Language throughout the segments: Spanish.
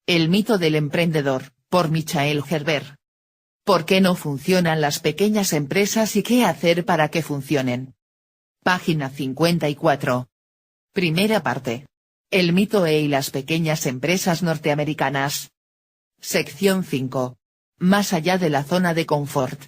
El mito del emprendedor, por Michael Gerber. ¿Por qué no funcionan las pequeñas empresas y qué hacer para que funcionen? Página 54. Primera parte. El mito y las pequeñas empresas norteamericanas. Sección 5. Más allá de la zona de confort.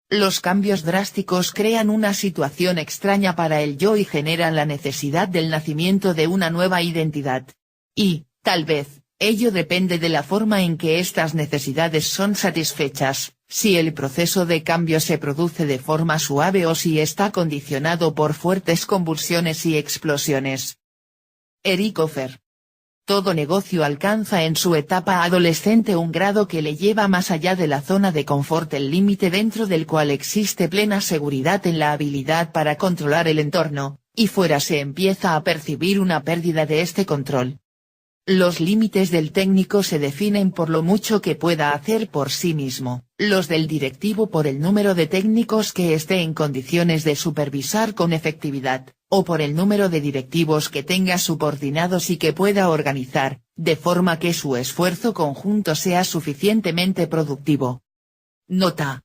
Los cambios drásticos crean una situación extraña para el yo y generan la necesidad del nacimiento de una nueva identidad. Y, tal vez, ello depende de la forma en que estas necesidades son satisfechas, si el proceso de cambio se produce de forma suave o si está condicionado por fuertes convulsiones y explosiones. Eric Hoffer. Todo negocio alcanza en su etapa adolescente un grado que le lleva más allá de la zona de confort, el límite dentro del cual existe plena seguridad en la habilidad para controlar el entorno, y fuera se empieza a percibir una pérdida de este control. Los límites del técnico se definen por lo mucho que pueda hacer por sí mismo, los del directivo por el número de técnicos que esté en condiciones de supervisar con efectividad, o por el número de directivos que tenga subordinados y que pueda organizar, de forma que su esfuerzo conjunto sea suficientemente productivo. Nota.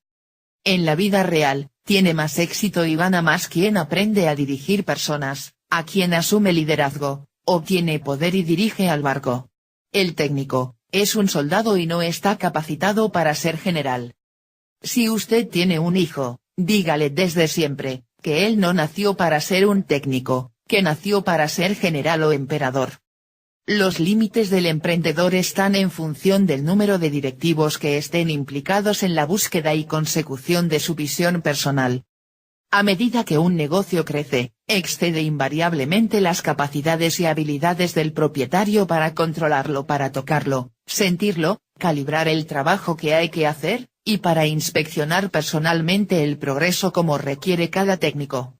En la vida real, tiene más éxito y gana más quien aprende a dirigir personas, a quien asume liderazgo, obtiene poder y dirige al barco. El técnico, es un soldado y no está capacitado para ser general. Si usted tiene un hijo, dígale desde siempre, que él no nació para ser un técnico, que nació para ser general o emperador. Los límites del emprendedor están en función del número de directivos que estén implicados en la búsqueda y consecución de su visión personal. A medida que un negocio crece, excede invariablemente las capacidades y habilidades del propietario para controlarlo, para tocarlo, sentirlo, calibrar el trabajo que hay que hacer, y para inspeccionar personalmente el progreso como requiere cada técnico.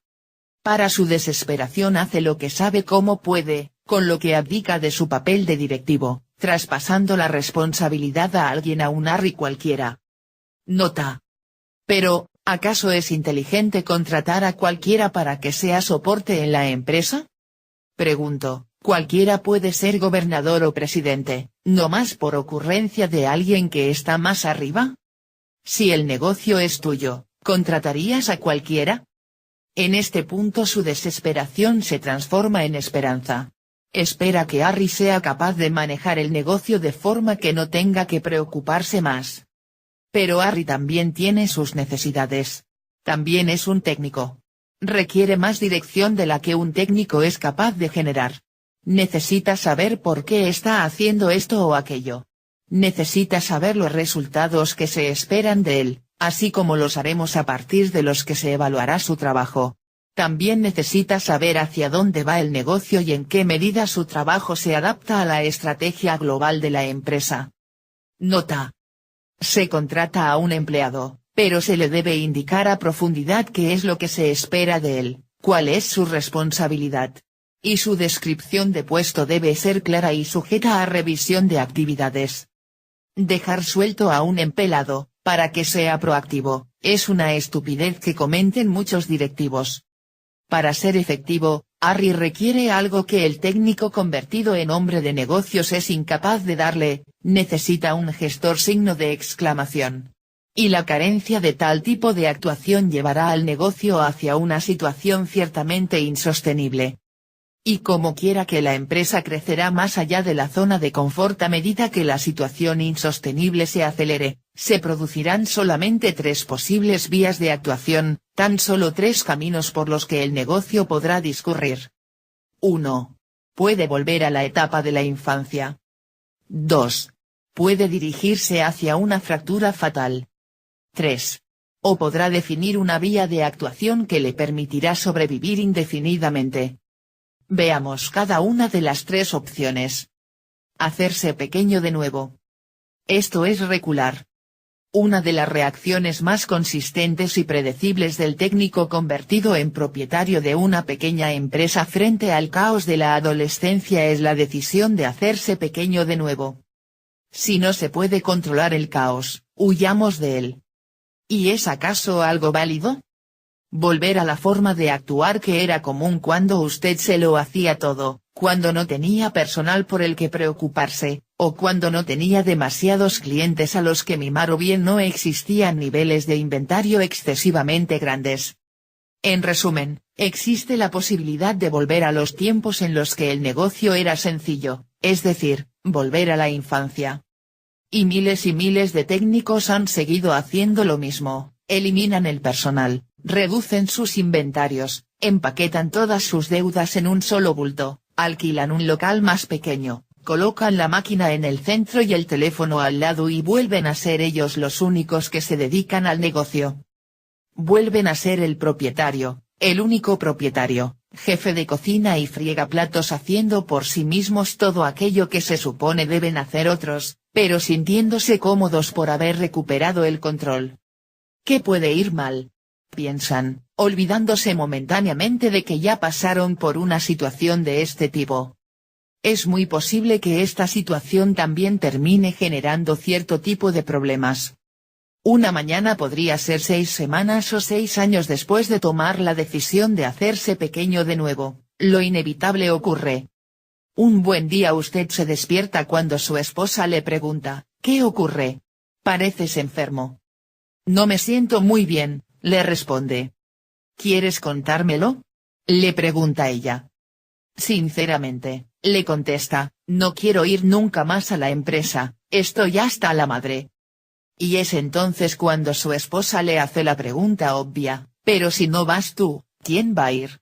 Para su desesperación hace lo que sabe como puede, con lo que abdica de su papel de directivo, traspasando la responsabilidad a alguien, a un Harry cualquiera. Nota. Pero, ¿acaso es inteligente contratar a cualquiera para que sea soporte en la empresa? Pregunto, ¿cualquiera puede ser gobernador o presidente, no más por ocurrencia de alguien que está más arriba? Si el negocio es tuyo, ¿contratarías a cualquiera? En este punto su desesperación se transforma en esperanza. Espera que Harry sea capaz de manejar el negocio de forma que no tenga que preocuparse más. Pero Harry también tiene sus necesidades. También es un técnico. Requiere más dirección de la que un técnico es capaz de generar. Necesita saber por qué está haciendo esto o aquello. Necesita saber los resultados que se esperan de él, así como los haremos a partir de los que se evaluará su trabajo. También necesita saber hacia dónde va el negocio y en qué medida su trabajo se adapta a la estrategia global de la empresa. Nota. Se contrata a un empleado, pero se le debe indicar a profundidad qué es lo que se espera de él, cuál es su responsabilidad. Y su descripción de puesto debe ser clara y sujeta a revisión de actividades. Dejar suelto a un empleado, para que sea proactivo, es una estupidez que cometen muchos directivos. Para ser efectivo, Harry requiere algo que el técnico convertido en hombre de negocios es incapaz de darle, necesita un gestor signo de exclamación. Y la carencia de tal tipo de actuación llevará al negocio hacia una situación ciertamente insostenible. Y como quiera que la empresa crecerá más allá de la zona de confort a medida que la situación insostenible se acelere, se producirán solamente tres posibles vías de actuación, tan solo tres caminos por los que el negocio podrá discurrir. 1. Puede volver a la etapa de la infancia. 2. Puede dirigirse hacia una fractura fatal. 3. O podrá definir una vía de actuación que le permitirá sobrevivir indefinidamente. Veamos cada una de las tres opciones. Hacerse pequeño de nuevo. Esto es recular. Una de las reacciones más consistentes y predecibles del técnico convertido en propietario de una pequeña empresa frente al caos de la adolescencia es la decisión de hacerse pequeño de nuevo. Si no se puede controlar el caos, huyamos de él. ¿Y es acaso algo válido? Volver a la forma de actuar que era común cuando usted se lo hacía todo, cuando no tenía personal por el que preocuparse, o cuando no tenía demasiados clientes a los que mimar o bien no existían niveles de inventario excesivamente grandes. En resumen, existe la posibilidad de volver a los tiempos en los que el negocio era sencillo, es decir, volver a la infancia. Y miles de técnicos han seguido haciendo lo mismo, eliminan el personal, reducen sus inventarios, empaquetan todas sus deudas en un solo bulto, alquilan un local más pequeño, colocan la máquina en el centro y el teléfono al lado y vuelven a ser ellos los únicos que se dedican al negocio. Vuelven a ser el propietario, el único propietario, jefe de cocina y friega platos haciendo por sí mismos todo aquello que se supone deben hacer otros, pero sintiéndose cómodos por haber recuperado el control. ¿Qué puede ir mal?, piensan, olvidándose momentáneamente de que ya pasaron por una situación de este tipo. Es muy posible que esta situación también termine generando cierto tipo de problemas. Una mañana podría ser 6 semanas o 6 años después de tomar la decisión de hacerse pequeño de nuevo, lo inevitable ocurre. Un buen día usted se despierta cuando su esposa le pregunta, ¿qué ocurre? Pareces enfermo. No me siento muy bien, le responde. ¿Quieres contármelo?, le pregunta ella. Sinceramente, le contesta, no quiero ir nunca más a la empresa, estoy hasta la madre. Y es entonces cuando su esposa le hace la pregunta obvia, pero si no vas tú, ¿quién va a ir?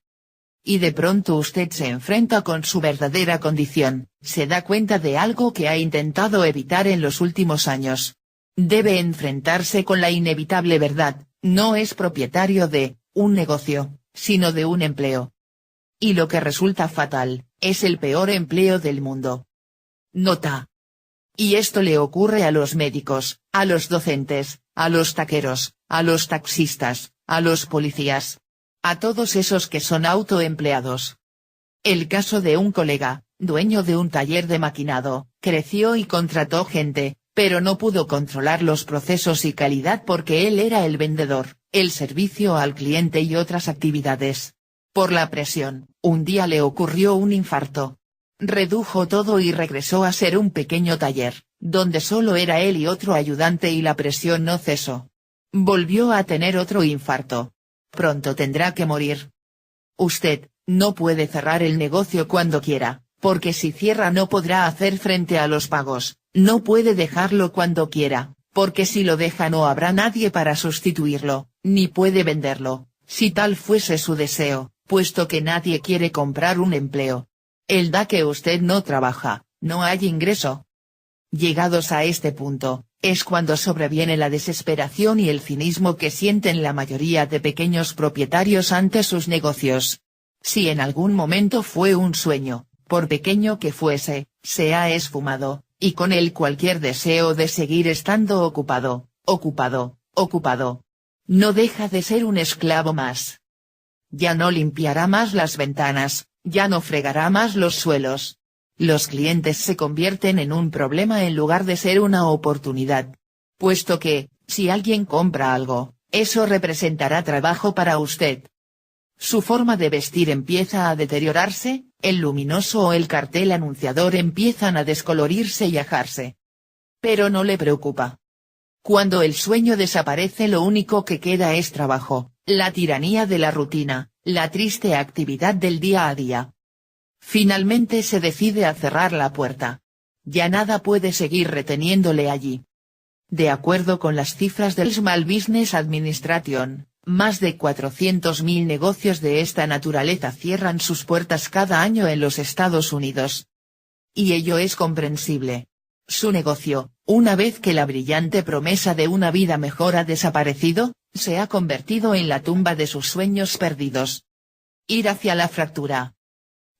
Y de pronto usted se enfrenta con su verdadera condición, se da cuenta de algo que ha intentado evitar en los últimos años. Debe enfrentarse con la inevitable verdad, no es propietario de un negocio, sino de un empleo. Y lo que resulta fatal, es el peor empleo del mundo. Nota. Y esto le ocurre a los médicos, a los docentes, a los taqueros, a los taxistas, a los policías. A todos esos que son autoempleados. El caso de un colega, dueño de un taller de maquinado, creció y contrató gente, pero no pudo controlar los procesos y calidad porque él era el vendedor, el servicio al cliente y otras actividades. Por la presión, un día le ocurrió un infarto. Redujo todo y regresó a ser un pequeño taller, donde solo era él y otro ayudante y la presión no cesó. Volvió a tener otro infarto. Pronto tendrá que morir. Usted, no puede cerrar el negocio cuando quiera, porque si cierra no podrá hacer frente a los pagos, no puede dejarlo cuando quiera, porque si lo deja no habrá nadie para sustituirlo, ni puede venderlo, si tal fuese su deseo, puesto que nadie quiere comprar un empleo. El da que usted no trabaja, no hay ingreso. Llegados a este punto, es cuando sobreviene la desesperación y el cinismo que sienten la mayoría de pequeños propietarios ante sus negocios. Si en algún momento fue un sueño, por pequeño que fuese, se ha esfumado, y con él cualquier deseo de seguir estando ocupado. No deja de ser un esclavo más. Ya no limpiará más las ventanas, ya no fregará más los suelos. Los clientes se convierten en un problema en lugar de ser una oportunidad. Puesto que, si alguien compra algo, eso representará trabajo para usted. Su forma de vestir empieza a deteriorarse, el luminoso o el cartel anunciador empiezan a descolorirse y ajarse. Pero no le preocupa. Cuando el sueño desaparece lo único que queda es trabajo, la tiranía de la rutina, la triste actividad del día a día. Finalmente se decide a cerrar la puerta. Ya nada puede seguir reteniéndole allí. De acuerdo con las cifras del Small Business Administration, más de 400.000 negocios de esta naturaleza cierran sus puertas cada año en los Estados Unidos. Y ello es comprensible. Su negocio, una vez que la brillante promesa de una vida mejor ha desaparecido, se ha convertido en la tumba de sus sueños perdidos. Ir hacia la fractura.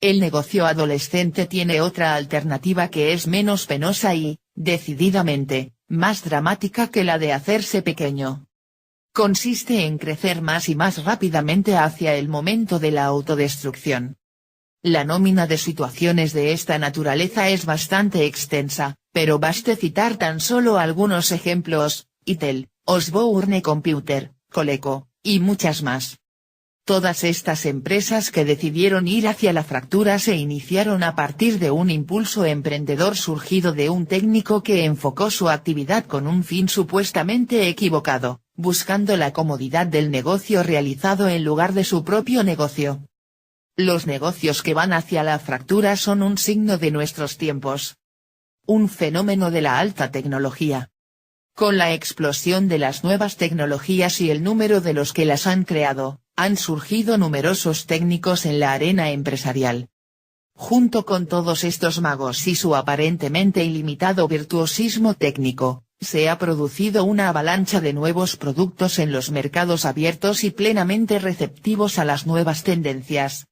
El negocio adolescente tiene otra alternativa que es menos penosa y, decididamente, más dramática que la de hacerse pequeño. Consiste en crecer más y más rápidamente hacia el momento de la autodestrucción. La nómina de situaciones de esta naturaleza es bastante extensa, pero baste citar tan solo algunos ejemplos: Intel, Osborne Computer, Coleco, y muchas más. Todas estas empresas que decidieron ir hacia la fractura se iniciaron a partir de un impulso emprendedor surgido de un técnico que enfocó su actividad con un fin supuestamente equivocado, buscando la comodidad del negocio realizado en lugar de su propio negocio. Los negocios que van hacia la fractura son un signo de nuestros tiempos. Un fenómeno de la alta tecnología. Con la explosión de las nuevas tecnologías y el número de los que las han creado, han surgido numerosos técnicos en la arena empresarial. Junto con todos estos magos y su aparentemente ilimitado virtuosismo técnico, se ha producido una avalancha de nuevos productos en los mercados abiertos y plenamente receptivos a las nuevas tendencias.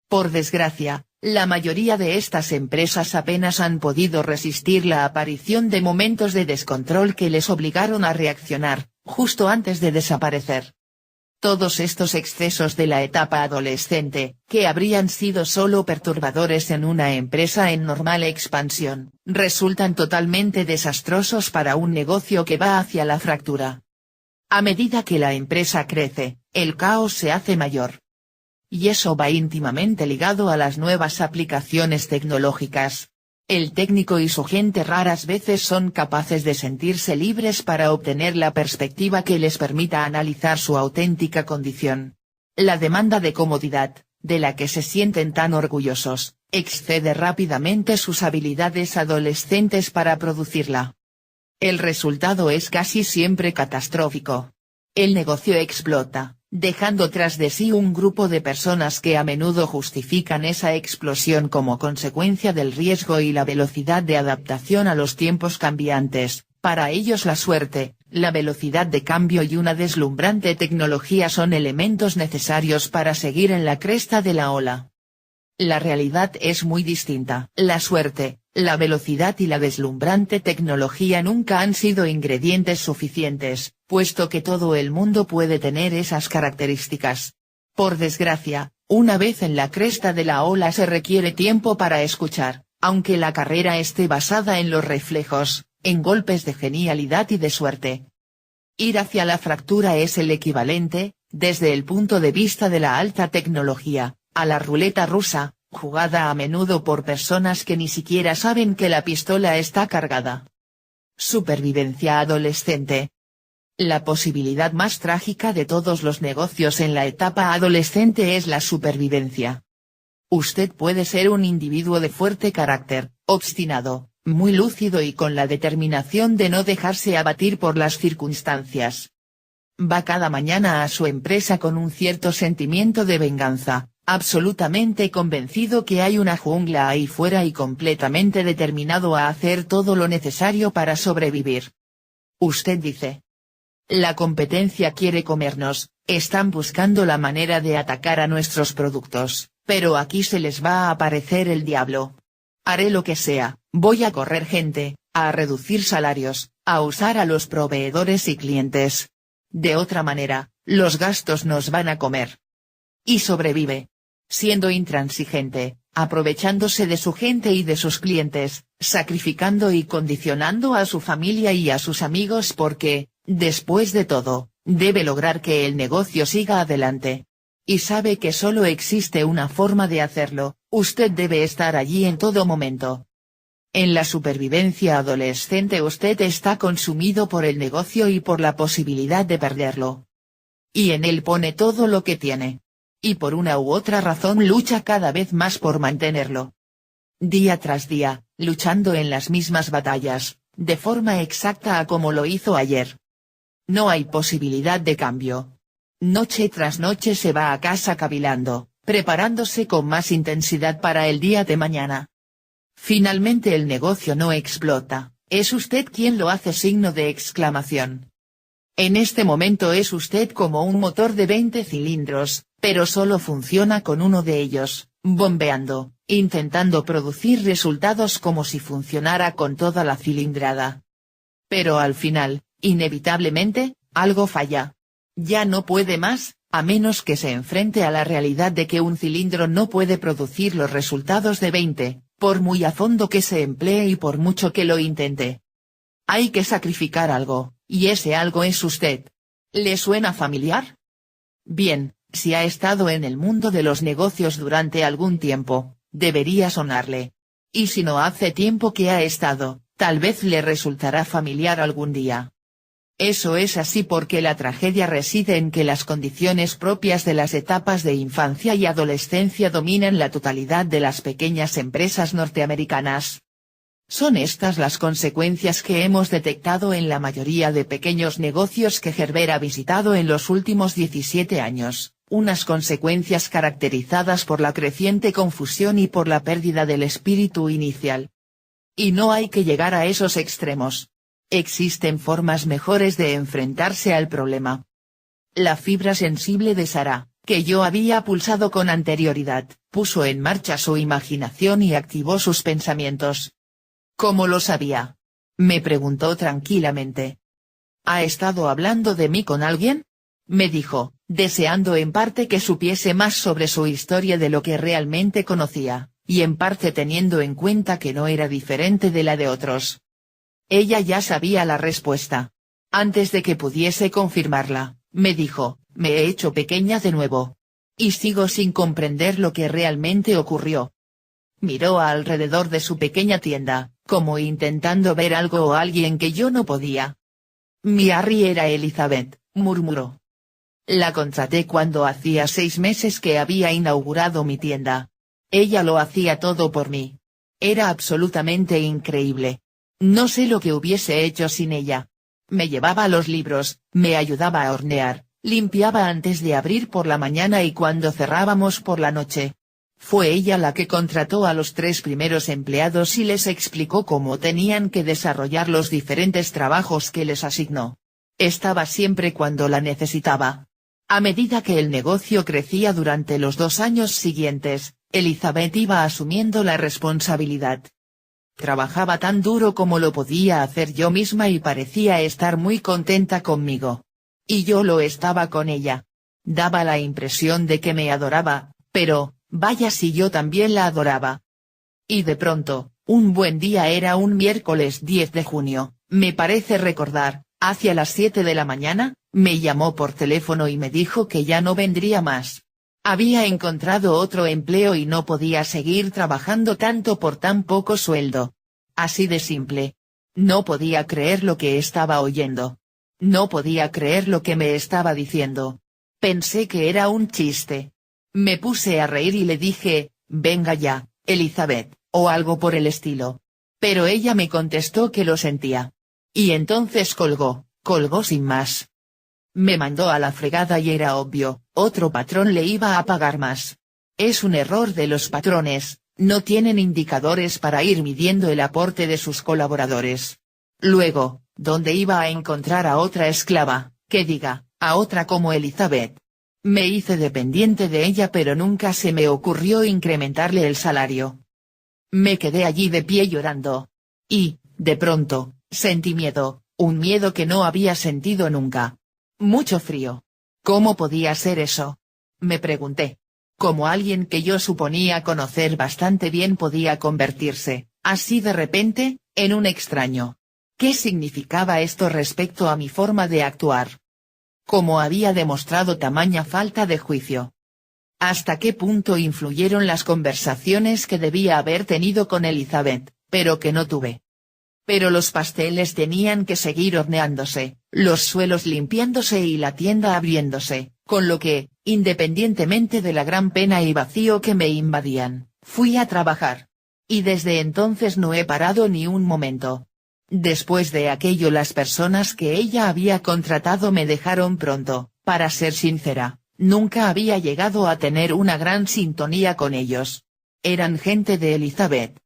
Por desgracia, la mayoría de estas empresas apenas han podido resistir la aparición de momentos de descontrol que les obligaron a reaccionar, justo antes de desaparecer. Todos estos excesos de la etapa adolescente, que habrían sido solo perturbadores en una empresa en normal expansión, resultan totalmente desastrosos para un negocio que va hacia la fractura. A medida que la empresa crece, el caos se hace mayor. Y eso va íntimamente ligado a las nuevas aplicaciones tecnológicas. El técnico y su gente raras veces son capaces de sentirse libres para obtener la perspectiva que les permita analizar su auténtica condición. La demanda de comodidad, de la que se sienten tan orgullosos, excede rápidamente sus habilidades adolescentes para producirla. El resultado es casi siempre catastrófico. El negocio explota, dejando tras de sí un grupo de personas que a menudo justifican esa explosión como consecuencia del riesgo y la velocidad de adaptación a los tiempos cambiantes. Para ellos la suerte, la velocidad de cambio y una deslumbrante tecnología son elementos necesarios para seguir en la cresta de la ola. La realidad es muy distinta. La suerte, la velocidad y la deslumbrante tecnología nunca han sido ingredientes suficientes, puesto que todo el mundo puede tener esas características. Por desgracia, una vez en la cresta de la ola se requiere tiempo para escuchar, aunque la carrera esté basada en los reflejos, en golpes de genialidad y de suerte. Ir hacia la fractura es el equivalente, desde el punto de vista de la alta tecnología, a la ruleta rusa, jugada a menudo por personas que ni siquiera saben que la pistola está cargada. Supervivencia adolescente. La posibilidad más trágica de todos los negocios en la etapa adolescente es la supervivencia. Usted puede ser un individuo de fuerte carácter, obstinado, muy lúcido y con la determinación de no dejarse abatir por las circunstancias. Va cada mañana a su empresa con un cierto sentimiento de venganza, absolutamente convencido que hay una jungla ahí fuera y completamente determinado a hacer todo lo necesario para sobrevivir. Usted dice: la competencia quiere comernos, están buscando la manera de atacar a nuestros productos, pero aquí se les va a aparecer el diablo. Haré lo que sea, voy a correr gente, a reducir salarios, a usar a los proveedores y clientes. De otra manera, los gastos nos van a comer. Y sobrevive. Siendo intransigente, aprovechándose de su gente y de sus clientes, sacrificando y condicionando a su familia y a sus amigos porque, después de todo, debe lograr que el negocio siga adelante. Y sabe que solo existe una forma de hacerlo: usted debe estar allí en todo momento. En la supervivencia adolescente usted está consumido por el negocio y por la posibilidad de perderlo. Y en él pone todo lo que tiene. Y por una u otra razón lucha cada vez más por mantenerlo. Día tras día, luchando en las mismas batallas, de forma exacta a como lo hizo ayer. No hay posibilidad de cambio. Noche tras noche se va a casa cavilando, preparándose con más intensidad para el día de mañana. Finalmente el negocio no explota, es usted quien lo hace. Signo de exclamación. En este momento es usted como un motor de 20 cilindros, pero solo funciona con uno de ellos, bombeando, intentando producir resultados como si funcionara con toda la cilindrada. Pero al final, inevitablemente, algo falla. Ya no puede más, a menos que se enfrente a la realidad de que un cilindro no puede producir los resultados de 20, por muy a fondo que se emplee y por mucho que lo intente. Hay que sacrificar algo, y ese algo es usted. ¿Le suena familiar? Bien, Si ha estado en el mundo de los negocios durante algún tiempo, debería sonarle. Y si no hace tiempo que ha estado, tal vez le resultará familiar algún día. Eso es así porque la tragedia reside en que las condiciones propias de las etapas de infancia y adolescencia dominan la totalidad de las pequeñas empresas norteamericanas. Son estas las consecuencias que hemos detectado en la mayoría de pequeños negocios que Gerber ha visitado en los últimos 17 años, unas consecuencias caracterizadas por la creciente confusión y por la pérdida del espíritu inicial. Y no hay que llegar a esos extremos. Existen formas mejores de enfrentarse al problema. La fibra sensible de Sara, que yo había pulsado con anterioridad, puso en marcha su imaginación y activó sus pensamientos. ¿Cómo lo sabía? Me preguntó tranquilamente. ¿Ha estado hablando de mí con alguien? Me dijo, deseando en parte que supiese más sobre su historia de lo que realmente conocía, y en parte teniendo en cuenta que no era diferente de la de otros. Ella ya sabía la respuesta. Antes de que pudiese confirmarla, me dijo, me he hecho pequeña de nuevo. Y sigo sin comprender lo que realmente ocurrió. Miró alrededor de su pequeña tienda, como intentando ver algo o alguien que yo no podía. Mi Harry era Elizabeth, murmuró. La contraté cuando hacía 6 meses que había inaugurado mi tienda. Ella lo hacía todo por mí. Era absolutamente increíble. No sé lo que hubiese hecho sin ella. Me llevaba los libros, me ayudaba a hornear, limpiaba antes de abrir por la mañana y cuando cerrábamos por la noche. Fue ella la que contrató a los 3 primeros empleados y les explicó cómo tenían que desarrollar los diferentes trabajos que les asignó. Estaba siempre cuando la necesitaba. A medida que el negocio crecía durante los 2 años siguientes, Elizabeth iba asumiendo la responsabilidad. Trabajaba tan duro como lo podía hacer yo misma y parecía estar muy contenta conmigo. Y yo lo estaba con ella. Daba la impresión de que me adoraba, pero, vaya si yo también la adoraba. Y de pronto, un buen día era un miércoles 10 de junio, me parece recordar, hacia las 7 de la mañana, me llamó por teléfono y me dijo que ya no vendría más. Había encontrado otro empleo y no podía seguir trabajando tanto por tan poco sueldo. Así de simple. No podía creer lo que estaba oyendo. No podía creer lo que me estaba diciendo. Pensé que era un chiste. Me puse a reír y le dije, venga ya, Elizabeth, o algo por el estilo. Pero ella me contestó que lo sentía. Y entonces colgó sin más. Me mandó a la fregada y era obvio, otro patrón le iba a pagar más. Es un error de los patrones, no tienen indicadores para ir midiendo el aporte de sus colaboradores. Luego, ¿dónde iba a encontrar a otra esclava, que diga, a otra como Elizabeth? Me hice dependiente de ella pero nunca se me ocurrió incrementarle el salario. Me quedé allí de pie llorando. Y, de pronto, sentí miedo, un miedo que no había sentido nunca. Mucho frío. ¿Cómo podía ser eso? Me pregunté. ¿Cómo alguien que yo suponía conocer bastante bien podía convertirse, así de repente, en un extraño? ¿Qué significaba esto respecto a mi forma de actuar? ¿Cómo había demostrado tamaña falta de juicio? ¿Hasta qué punto influyeron las conversaciones que debía haber tenido con Elizabeth, pero que no tuve? Pero los pasteles tenían que seguir horneándose, los suelos limpiándose y la tienda abriéndose, con lo que, independientemente de la gran pena y vacío que me invadían, fui a trabajar. Y desde entonces no he parado ni un momento. Después de aquello las personas que ella había contratado me dejaron pronto, para ser sincera, nunca había llegado a tener una gran sintonía con ellos. Eran gente de Elizabeth.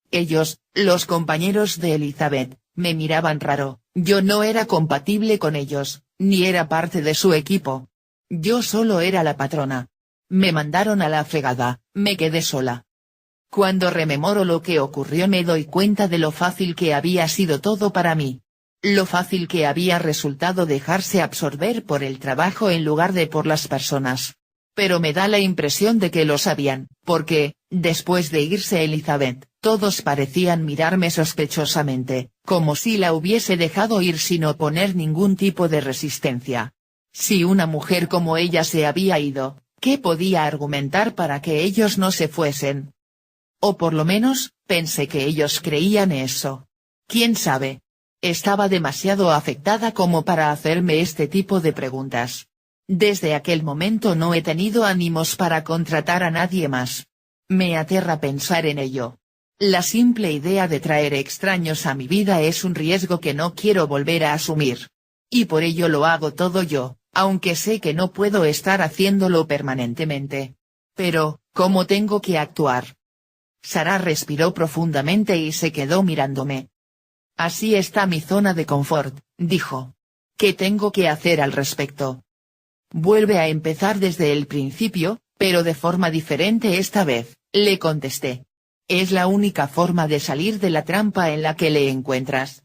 Ellos, los compañeros de Elizabeth, me miraban raro, yo no era compatible con ellos, ni era parte de su equipo. Yo solo era la patrona. Me mandaron a la fregada, me quedé sola. Cuando rememoro lo que ocurrió me doy cuenta de lo fácil que había sido todo para mí. Lo fácil que había resultado dejarse absorber por el trabajo en lugar de por las personas. Pero me da la impresión de que lo sabían, porque, después de irse Elizabeth, todos parecían mirarme sospechosamente, como si la hubiese dejado ir sin oponer ningún tipo de resistencia. Si una mujer como ella se había ido, ¿qué podía argumentar para que ellos no se fuesen? O por lo menos, pensé que ellos creían eso. ¿Quién sabe? Estaba demasiado afectada como para hacerme este tipo de preguntas. Desde aquel momento no he tenido ánimos para contratar a nadie más. Me aterra pensar en ello. La simple idea de traer extraños a mi vida es un riesgo que no quiero volver a asumir. Y por ello lo hago todo yo, aunque sé que no puedo estar haciéndolo permanentemente. Pero, ¿cómo tengo que actuar? Sara respiró profundamente y se quedó mirándome. Así está mi zona de confort, dijo. ¿Qué tengo que hacer al respecto? Vuelve a empezar desde el principio, pero de forma diferente esta vez, le contesté. Es la única forma de salir de la trampa en la que le encuentras.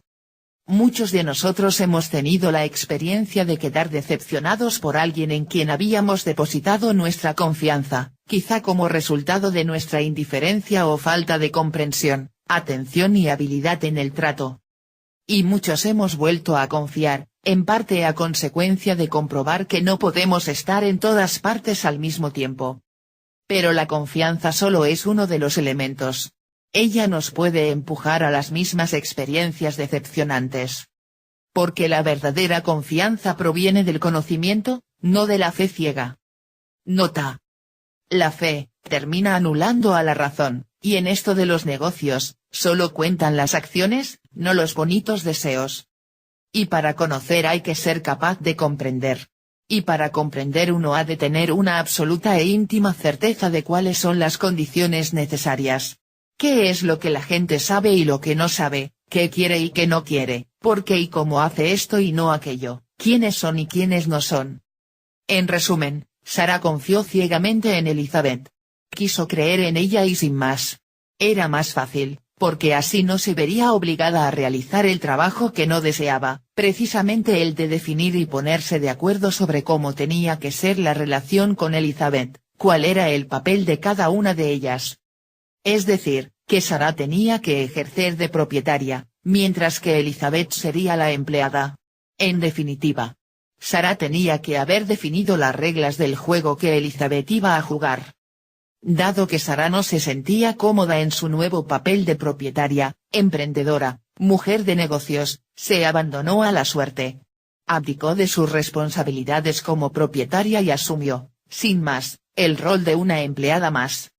Muchos de nosotros hemos tenido la experiencia de quedar decepcionados por alguien en quien habíamos depositado nuestra confianza, quizá como resultado de nuestra indiferencia o falta de comprensión, atención y habilidad en el trato. Y muchos hemos vuelto a confiar, en parte a consecuencia de comprobar que no podemos estar en todas partes al mismo tiempo. Pero la confianza solo es uno de los elementos. Ella nos puede empujar a las mismas experiencias decepcionantes. Porque la verdadera confianza proviene del conocimiento, no de la fe ciega. Nota. La fe, termina anulando a la razón, y en esto de los negocios, solo cuentan las acciones, no los bonitos deseos. Y para conocer hay que ser capaz de comprender. Y para comprender uno ha de tener una absoluta e íntima certeza de cuáles son las condiciones necesarias. ¿Qué es lo que la gente sabe y lo que no sabe? ¿Qué quiere y qué no quiere? ¿Por qué y cómo hace esto y no aquello? ¿Quiénes son y quiénes no son? En resumen, Sara confió ciegamente en Elizabeth. Quiso creer en ella y sin más. Era más fácil, porque así no se vería obligada a realizar el trabajo que no deseaba, precisamente el de definir y ponerse de acuerdo sobre cómo tenía que ser la relación con Elizabeth, cuál era el papel de cada una de ellas. Es decir, que Sara tenía que ejercer de propietaria, mientras que Elizabeth sería la empleada. En definitiva, Sara tenía que haber definido las reglas del juego que Elizabeth iba a jugar. Dado que Sara no se sentía cómoda en su nuevo papel de propietaria, emprendedora, mujer de negocios, se abandonó a la suerte. Abdicó de sus responsabilidades como propietaria y asumió, sin más, el rol de una empleada más.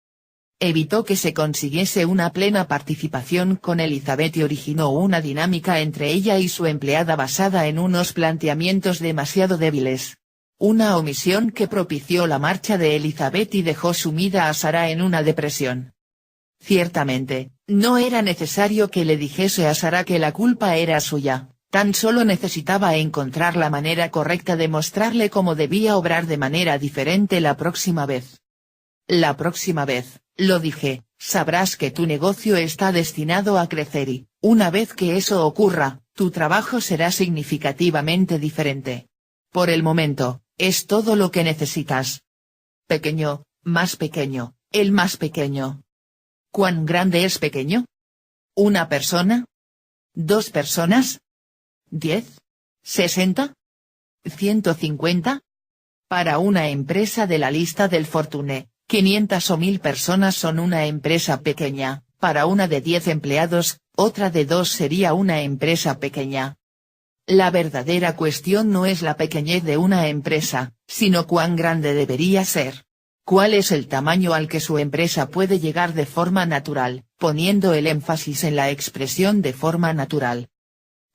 Evitó que se consiguiese una plena participación con Elizabeth y originó una dinámica entre ella y su empleada basada en unos planteamientos demasiado débiles. Una omisión que propició la marcha de Elizabeth y dejó sumida a Sara en una depresión. Ciertamente, no era necesario que le dijese a Sara que la culpa era suya, tan solo necesitaba encontrar la manera correcta de mostrarle cómo debía obrar de manera diferente la próxima vez. La próxima vez, lo dije, sabrás que tu negocio está destinado a crecer y, una vez que eso ocurra, tu trabajo será significativamente diferente. Por el momento, es todo lo que necesitas. Pequeño, más pequeño, el más pequeño. ¿Cuán grande es pequeño? ¿Una persona? ¿Dos personas? ¿10? ¿60? ¿150? Para una empresa de la lista del Fortune, 500 o 1000 personas son una empresa pequeña, para una de 10 empleados, otra de 2 sería una empresa pequeña. La verdadera cuestión no es la pequeñez de una empresa, sino cuán grande debería ser. ¿Cuál es el tamaño al que su empresa puede llegar de forma natural, poniendo el énfasis en la expresión de forma natural?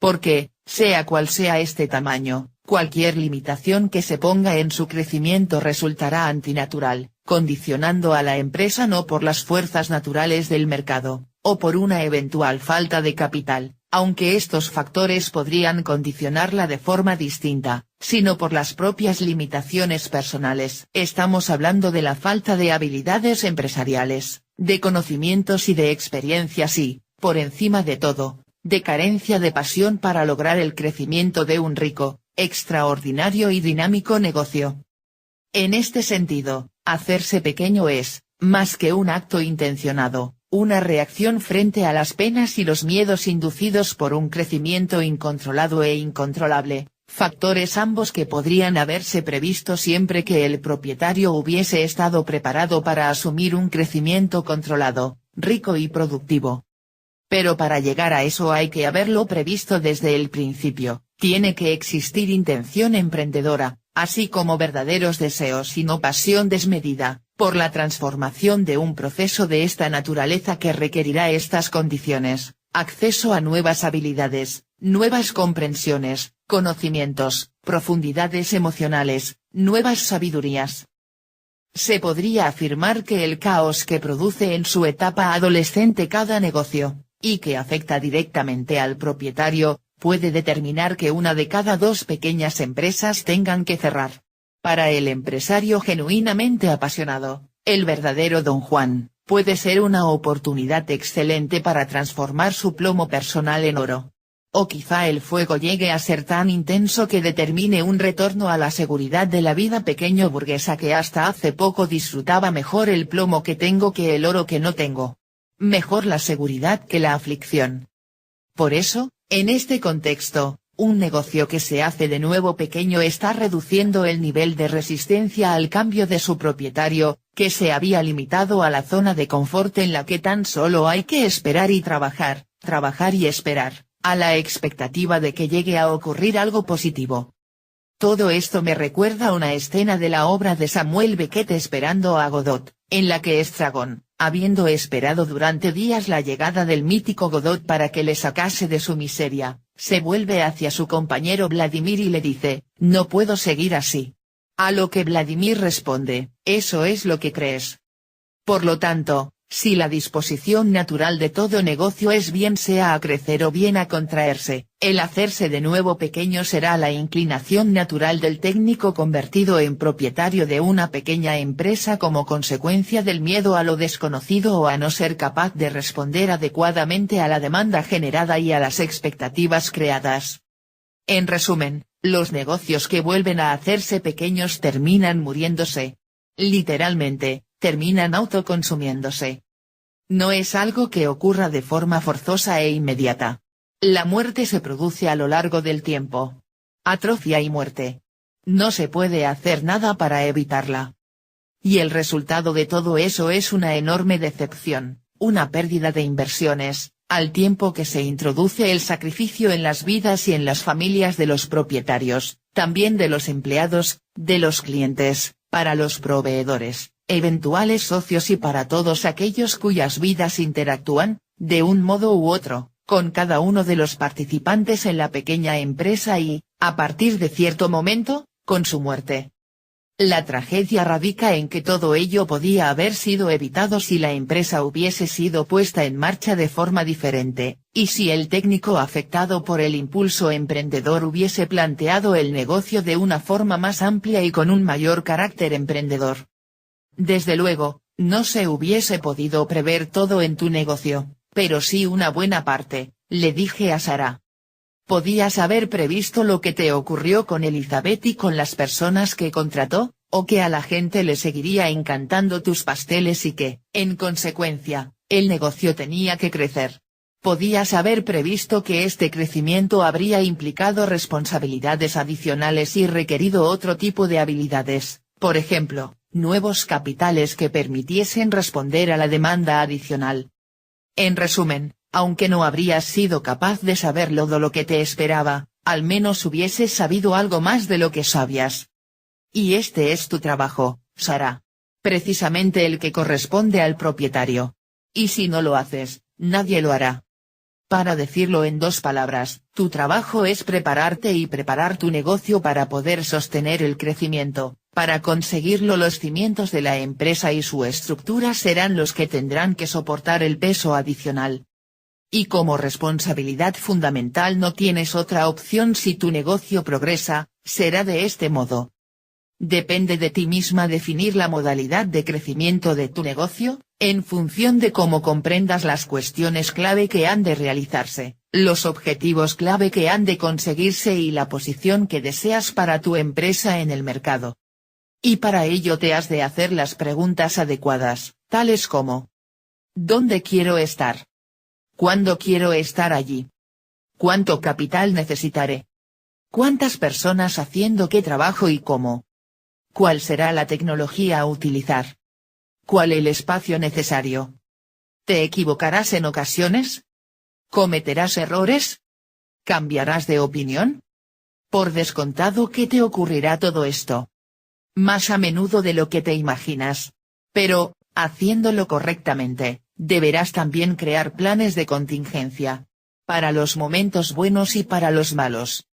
Porque, sea cual sea este tamaño, cualquier limitación que se ponga en su crecimiento resultará antinatural, condicionando a la empresa no por las fuerzas naturales del mercado, o por una eventual falta de capital, aunque estos factores podrían condicionarla de forma distinta, sino por las propias limitaciones personales. Estamos hablando de la falta de habilidades empresariales, de conocimientos y de experiencias y, por encima de todo, de carencia de pasión para lograr el crecimiento de un rico, extraordinario y dinámico negocio. En este sentido, hacerse pequeño es, más que un acto intencionado, una reacción frente a las penas y los miedos inducidos por un crecimiento incontrolado e incontrolable, Factores ambos que podrían haberse previsto siempre que el propietario hubiese estado preparado para asumir un crecimiento controlado, rico y productivo. Pero para llegar a eso hay que haberlo previsto desde el principio, tiene que existir intención emprendedora, así como verdaderos deseos y no pasión desmedida, por la transformación de un proceso de esta naturaleza que requerirá estas condiciones: acceso a nuevas habilidades, nuevas comprensiones, conocimientos, profundidades emocionales, nuevas sabidurías. Se podría afirmar que el caos que produce en su etapa adolescente cada negocio, y que afecta directamente al propietario, puede determinar que una de cada dos pequeñas empresas tengan que cerrar. Para el empresario genuinamente apasionado, el verdadero Don Juan, puede ser una oportunidad excelente para transformar su plomo personal en oro. O quizá el fuego llegue a ser tan intenso que determine un retorno a la seguridad de la vida pequeño burguesa que hasta hace poco disfrutaba: mejor el plomo que tengo que el oro que no tengo. Mejor la seguridad que la aflicción. Por eso, en este contexto, un negocio que se hace de nuevo pequeño está reduciendo el nivel de resistencia al cambio de su propietario, que se había limitado a la zona de confort en la que tan solo hay que esperar y trabajar y esperar, a la expectativa de que llegue a ocurrir algo positivo. Todo esto me recuerda una escena de la obra de Samuel Beckett Esperando a Godot, en la que Estragón, habiendo esperado durante días la llegada del mítico Godot para que le sacase de su miseria, se vuelve hacia su compañero Vladimir y le dice: «No puedo seguir así». A lo que Vladimir responde: «Eso es lo que crees». Por lo tanto, si la disposición natural de todo negocio es bien sea a crecer o bien a contraerse, el hacerse de nuevo pequeño será la inclinación natural del técnico convertido en propietario de una pequeña empresa como consecuencia del miedo a lo desconocido o a no ser capaz de responder adecuadamente a la demanda generada y a las expectativas creadas. En resumen, los negocios que vuelven a hacerse pequeños terminan muriéndose. Literalmente, terminan autoconsumiéndose. No es algo que ocurra de forma forzosa e inmediata. La muerte se produce a lo largo del tiempo. Atrofia y muerte. No se puede hacer nada para evitarla. Y el resultado de todo eso es una enorme decepción, una pérdida de inversiones, al tiempo que se introduce el sacrificio en las vidas y en las familias de los propietarios, también de los empleados, de los clientes, para los proveedores, eventuales socios y para todos aquellos cuyas vidas interactúan, de un modo u otro, con cada uno de los participantes en la pequeña empresa y, a partir de cierto momento, con su muerte. La tragedia radica en que todo ello podía haber sido evitado si la empresa hubiese sido puesta en marcha de forma diferente, y si el técnico afectado por el impulso emprendedor hubiese planteado el negocio de una forma más amplia y con un mayor carácter emprendedor. Desde luego, no se hubiese podido prever todo en tu negocio, pero sí una buena parte, le dije a Sara. ¿Podías haber previsto lo que te ocurrió con Elizabeth y con las personas que contrató, o que a la gente le seguiría encantando tus pasteles y que, en consecuencia, el negocio tenía que crecer? ¿Podías haber previsto que este crecimiento habría implicado responsabilidades adicionales y requerido otro tipo de habilidades, por ejemplo, nuevos capitales que permitiesen responder a la demanda adicional? En resumen, aunque no habrías sido capaz de saberlo de lo que te esperaba, al menos hubieses sabido algo más de lo que sabías. Y este es tu trabajo, Sara. Precisamente el que corresponde al propietario. Y si no lo haces, nadie lo hará. Para decirlo en 2 palabras, tu trabajo es prepararte y preparar tu negocio para poder sostener el crecimiento. Para conseguirlo, los cimientos de la empresa y su estructura serán los que tendrán que soportar el peso adicional. Y como responsabilidad fundamental no tienes otra opción si tu negocio progresa, será de este modo. Depende de ti misma definir la modalidad de crecimiento de tu negocio, en función de cómo comprendas las cuestiones clave que han de realizarse, los objetivos clave que han de conseguirse y la posición que deseas para tu empresa en el mercado. Y para ello te has de hacer las preguntas adecuadas, tales como: ¿dónde quiero estar? ¿Cuándo quiero estar allí? ¿Cuánto capital necesitaré? ¿Cuántas personas haciendo qué trabajo y cómo? ¿Cuál será la tecnología a utilizar? ¿Cuál el espacio necesario? ¿Te equivocarás en ocasiones? ¿Cometerás errores? ¿Cambiarás de opinión? Por descontado que te ocurrirá todo esto. Más a menudo de lo que te imaginas. Pero, haciéndolo correctamente, deberás también crear planes de contingencia. Para los momentos buenos y para los malos.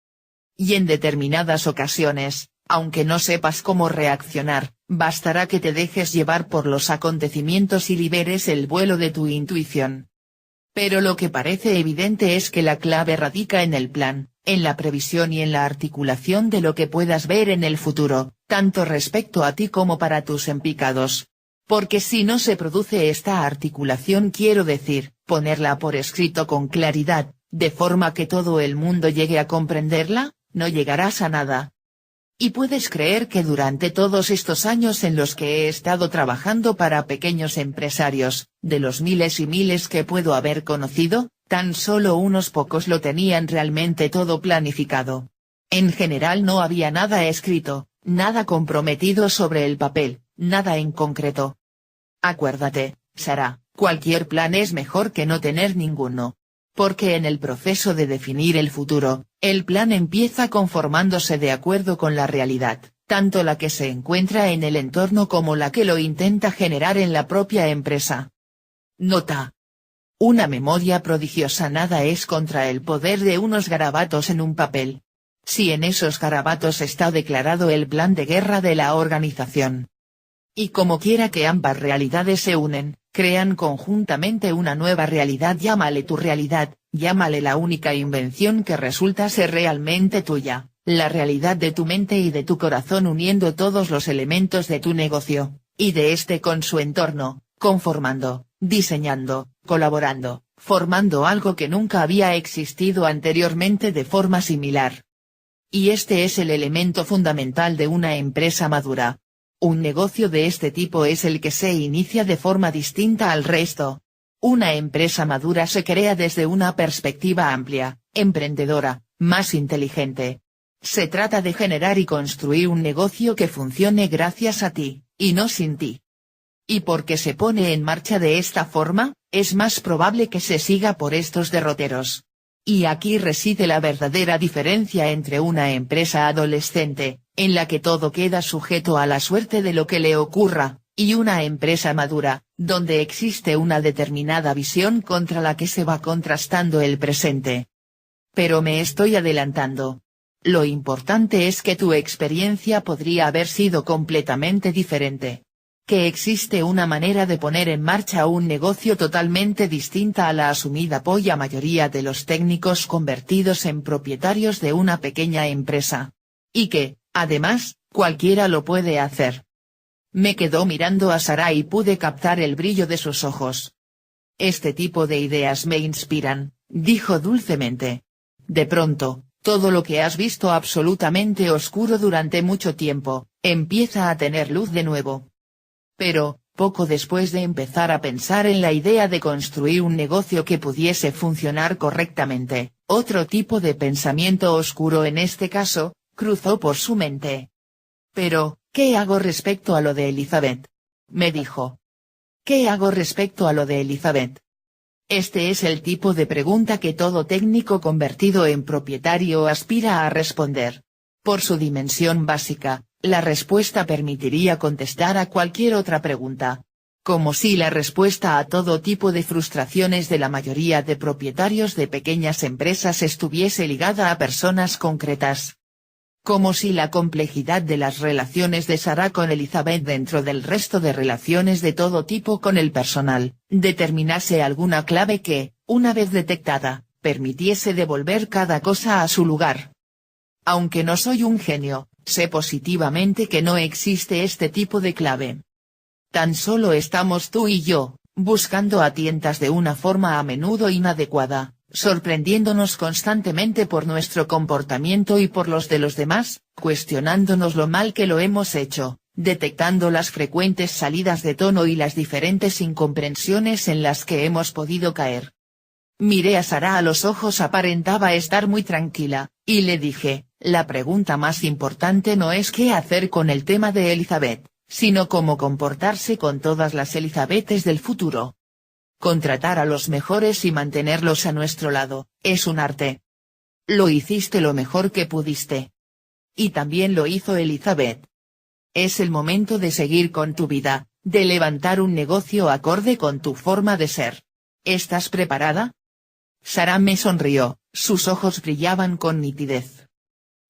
Y en determinadas ocasiones, aunque no sepas cómo reaccionar, bastará que te dejes llevar por los acontecimientos y liberes el vuelo de tu intuición. Pero lo que parece evidente es que la clave radica en el plan, en la previsión y en la articulación de lo que puedas ver en el futuro, tanto respecto a ti como para tus implicados. Porque si no se produce esta articulación, quiero decir, ponerla por escrito con claridad, de forma que todo el mundo llegue a comprenderla, no llegarás a nada. Y puedes creer que durante todos estos años en los que he estado trabajando para pequeños empresarios, de los miles y miles que puedo haber conocido, tan solo unos pocos lo tenían realmente todo planificado. En general no había nada escrito, nada comprometido sobre el papel, nada en concreto. Acuérdate, Sara, cualquier plan es mejor que no tener ninguno. Porque en el proceso de definir el futuro, el plan empieza conformándose de acuerdo con la realidad, tanto la que se encuentra en el entorno como la que lo intenta generar en la propia empresa. Nota. Una memoria prodigiosa nada es contra el poder de unos garabatos en un papel. Si en esos garabatos está declarado el plan de guerra de la organización. Y como quiera que ambas realidades se unen, crean conjuntamente una nueva realidad, llámale tu realidad, llámale la única invención que resulta ser realmente tuya, la realidad de tu mente y de tu corazón uniendo todos los elementos de tu negocio, y de este con su entorno, conformando, diseñando, colaborando, formando algo que nunca había existido anteriormente de forma similar. Y este es el elemento fundamental de una empresa madura. Un negocio de este tipo es el que se inicia de forma distinta al resto. Una empresa madura se crea desde una perspectiva amplia, emprendedora, más inteligente. Se trata de generar y construir un negocio que funcione gracias a ti, y no sin ti. Y porque se pone en marcha de esta forma, es más probable que se siga por estos derroteros. Y aquí reside la verdadera diferencia entre una empresa adolescente, en la que todo queda sujeto a la suerte de lo que le ocurra, y una empresa madura, donde existe una determinada visión contra la que se va contrastando el presente. Pero me estoy adelantando. Lo importante es que tu experiencia podría haber sido completamente diferente. Que existe una manera de poner en marcha un negocio totalmente distinta a la asumida por la mayoría de los técnicos convertidos en propietarios de una pequeña empresa. Y que, además, cualquiera lo puede hacer. Me quedó mirando a Sara y pude captar el brillo de sus ojos. Este tipo de ideas me inspiran, dijo dulcemente. De pronto, todo lo que has visto absolutamente oscuro durante mucho tiempo, empieza a tener luz de nuevo. Pero, poco después de empezar a pensar en la idea de construir un negocio que pudiese funcionar correctamente, otro tipo de pensamiento oscuro en este caso, cruzó por su mente. Pero, ¿qué hago respecto a lo de Elizabeth? Me dijo. ¿Qué hago respecto a lo de Elizabeth? Este es el tipo de pregunta que todo técnico convertido en propietario aspira a responder. Por su dimensión básica, la respuesta permitiría contestar a cualquier otra pregunta. Como si la respuesta a todo tipo de frustraciones de la mayoría de propietarios de pequeñas empresas estuviese ligada a personas concretas. Como si la complejidad de las relaciones de Sara con Elizabeth dentro del resto de relaciones de todo tipo con el personal, determinase alguna clave que, una vez detectada, permitiese devolver cada cosa a su lugar. Aunque no soy un genio, sé positivamente que no existe este tipo de clave. Tan solo estamos tú y yo, buscando a tientas de una forma a menudo inadecuada, sorprendiéndonos constantemente por nuestro comportamiento y por los de los demás, cuestionándonos lo mal que lo hemos hecho, detectando las frecuentes salidas de tono y las diferentes incomprensiones en las que hemos podido caer. Miré a Sara a los ojos, aparentaba estar muy tranquila, Y le dije, la pregunta más importante no es qué hacer con el tema de Elizabeth, sino cómo comportarse con todas las Elizabetes del futuro. Contratar a los mejores y mantenerlos a nuestro lado, es un arte. Lo hiciste lo mejor que pudiste. Y también lo hizo Elizabeth. Es el momento de seguir con tu vida, de levantar un negocio acorde con tu forma de ser. ¿Estás preparada? Sarah me sonrió, sus ojos brillaban con nitidez.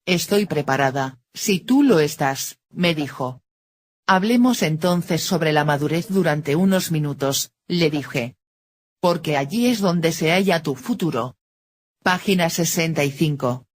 Estoy preparada, si tú lo estás, me dijo. Hablemos entonces sobre la madurez durante unos minutos, le dije. Porque allí es donde se halla tu futuro. Página 65.